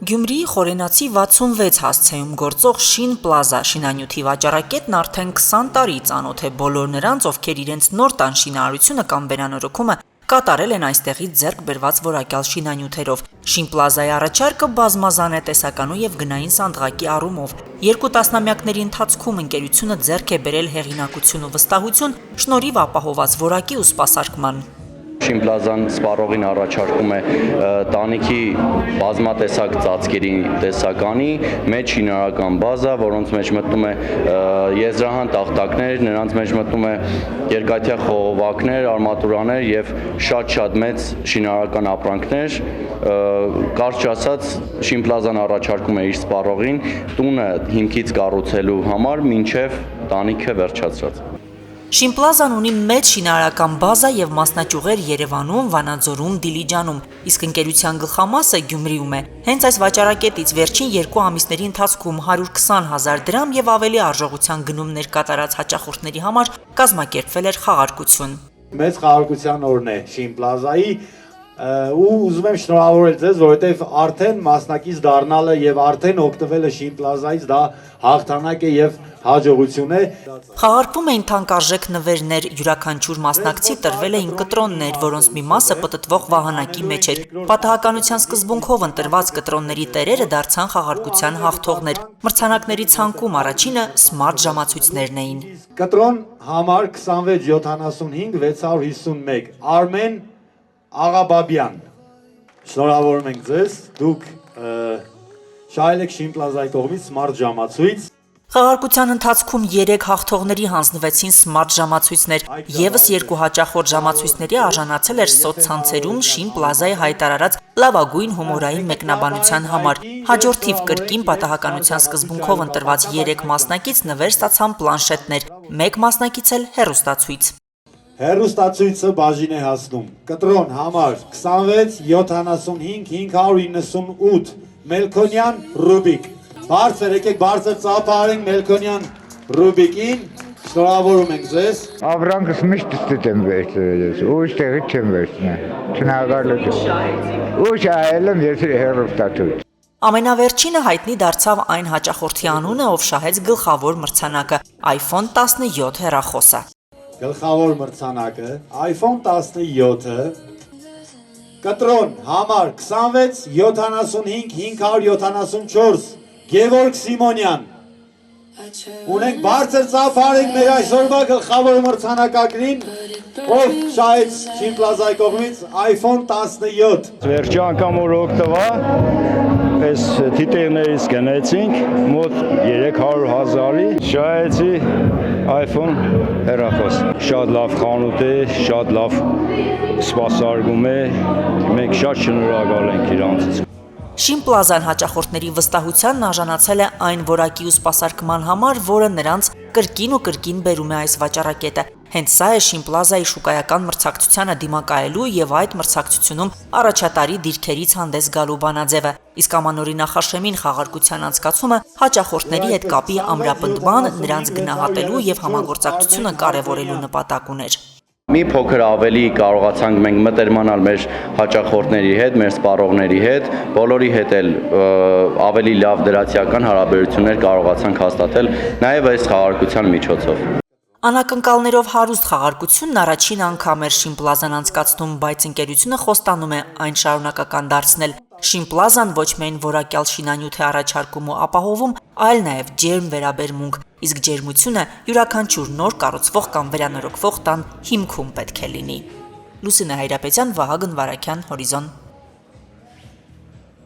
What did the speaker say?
Գյումրիի խորենացի 66 հասցեում գործող Շին Պլազա շինանյութի վաճառակետն արդեն 20 տարի ծանոթ է բոլոր նրանց, ովքեր իրենց նոր տան շինարարությունը կամ վերանորոգումը կատարել են այստեղից ձեռք բերված որակյալ շինանյութերով։ Շին Պլազայի առաջարկը բազմազան է տեսականու եւ գնային սանդղակի առումով։ Երկու տասնամյակների ընթացքում ընկերությունը ձեռք է բերել հեղինակություն ու վստահություն շնորհիվ ապահովված որակի ու սպասարկման։ Շին Պլազան սպառողին առաջարկում է տանիքի բազմատեսակ ծածկերի տեսականի մեջ շինարարական բազա, որոնց մեջ մտնում է եզրահան տախտակներ, նրանց մեջ մտնում է երկաթյա խողովակներ, արմատուրաներ եւ շատ մեծ շինարարական ապրանքներ։ Կարճ ասած, Շին Պլազան առաջարկում է իր սպառողին տունը հիմքից կառուցելու համար մինչեւ տանիքը վերջացրած։ Շին Պլազան ունի մեծ շինարարական բազա եւ մասնաճյուղեր Երևանում, Վանաձորում, Դիլիջանում, իսկ ընկերության գլխամասը Գյումրիում է։ Հենց այս վաճառակետից վերջին 2 ամիսների ընթացքում 120,000 դրամ եւ ավելի արժողության գնումներ կատարած հաճախորդների համար կազմակերպվել էր խաղարկություն։ Մեծ խաղարկության օրն է Շին Պլազայի ու ուզում եմ շնորհավորել ձեզ, որովհետև արդեն մասնակից դառնալը եւ արդեն օգտվելը Շին Պլազայից դա հաղթանակ է եւ հաջողություն է։ Խաղարկվում էին թանկարժեք նվերներ, յուրաքանչյուր մասնակցի տրվել էին կտրոններ, որոնց մի մասը պտտվող վահանակի մեջ էր։ Պատահականության սկզբունքով ընտրված կտրոնների տերերը դարձան խաղարկության հաղթողներ։ Մրցանակների ցանկում առաջինը սմարթ ժամացույցներն էին։ Կտրոն համար 2675 651 Արմեն Աղաբաբյան, շնորհավորում ենք ձեզ, դուք շահել եք Շին Պլազայի կողմից սմարթ ժամացույց։ Խաղարկության ընթացքում 3 հաղթողների հանձնվեցին սմարթ ժամացույցներ, եւս 2 հաճախորդ ժամացույցների արժանացել էր սոցցանցերում Շին Պլազայի հայտարարած լավագույն հումորային մեկնաբանության համար։ Հաջորդիվ կրկին պատահականության սկզբունքով ընտրված 3 մասնակից նվեր ստացան պլանշետներ, 1 մասնակից էլ հեռուստացույց։ Հեռուստացույցը բաժին է հասնում։ Կտրոն համար 26 75 598 Մելքոնյան Ռուբիկ։ Բարձր եկեք բարձր ծափարենք Մելքոնյան Ռուբիկին, շնորհավորում ենք ձեզ։ Ավրանքս միշտ ստեմ վերցրել, ուշ տեղի չեմ վերցնել։ Չնագալու։ Ուշ այել եմ ես հեռուստացույց։ Ամենավերջինը հայտնի դարձավ այն հաճախորդի անունը, ով շահեց գլխավոր մրցանակը՝ iPhone 17 հեռախոսը։ Գլխավոր մրցանակը iPhone 17-ը կտրոն համար 26 75 574 Գևորգ Սիմոնյան։ Ունենք բարձր ծափարենք մեր այսօրվա գլխավոր մրցանակակրին, ով շահեց Շին Պլազայի կողմից iPhone 17։ Վերջի անգամ որ օգտվա, այս թիտեղներից գնացինք մոտ 300,000-ի, շահեցի iPhone հեռախոս։ Շատ լավ խանութ է, շատ լավ սպասարկում է, մենք շատ շնորհակալ ենք իրանցից։ Շին Պլազան հաճախորդների վստահությանն արժանացել է այն որակի ու սպասարկման համար, որը նրանց կրկին ու կրկին բերում է այս վաճառակետը։ Հենց սա է Շին Պլազայի շուկայական մրցակցությանը դիմակայելու եւ այդ մրցակցությունում առաջատարի դիրքերից հանդես գալու բանաձևը։ Իսկ ամանորի նախաշեմին խաղարկության անցկացումը հաճախորդների հետ կապի ամրապնդման, նրանց գնահատելու եւ համագործակցությունը կարեւորելու նպատակ ուներ։ Մի փոքր ավելի կարողացանք մենք մտերմանալ մեր հաճախորդների հետ, մեր սպառողների հետ, բոլորի հետ էլ ավելի լավ դրացիական հարաբերություններ կարողացանք հաստատել նաև այս խաղարկության միջոցով։ Անակնկալներով հարուստ խաղարկությունն առաջին անգամ էր Շին Պլազան անցկացնում, բայց ընկերությունը խոստանում է այն շարունակական դարձնել։ Շին Պլազան ոչ միայն որակյալ շինանյութ է առաջարկում ու ապահովում, այլ նաև ջերմ վերաբերմունք, իսկ ջերմությունը յուրաքանչյուր նոր կառուցվող կամ վերանորոգվող տան հիմքում պետք է լինի։ Լուսինե Հայրապետյան, Վահագն Վարակյան, Հորիզոն։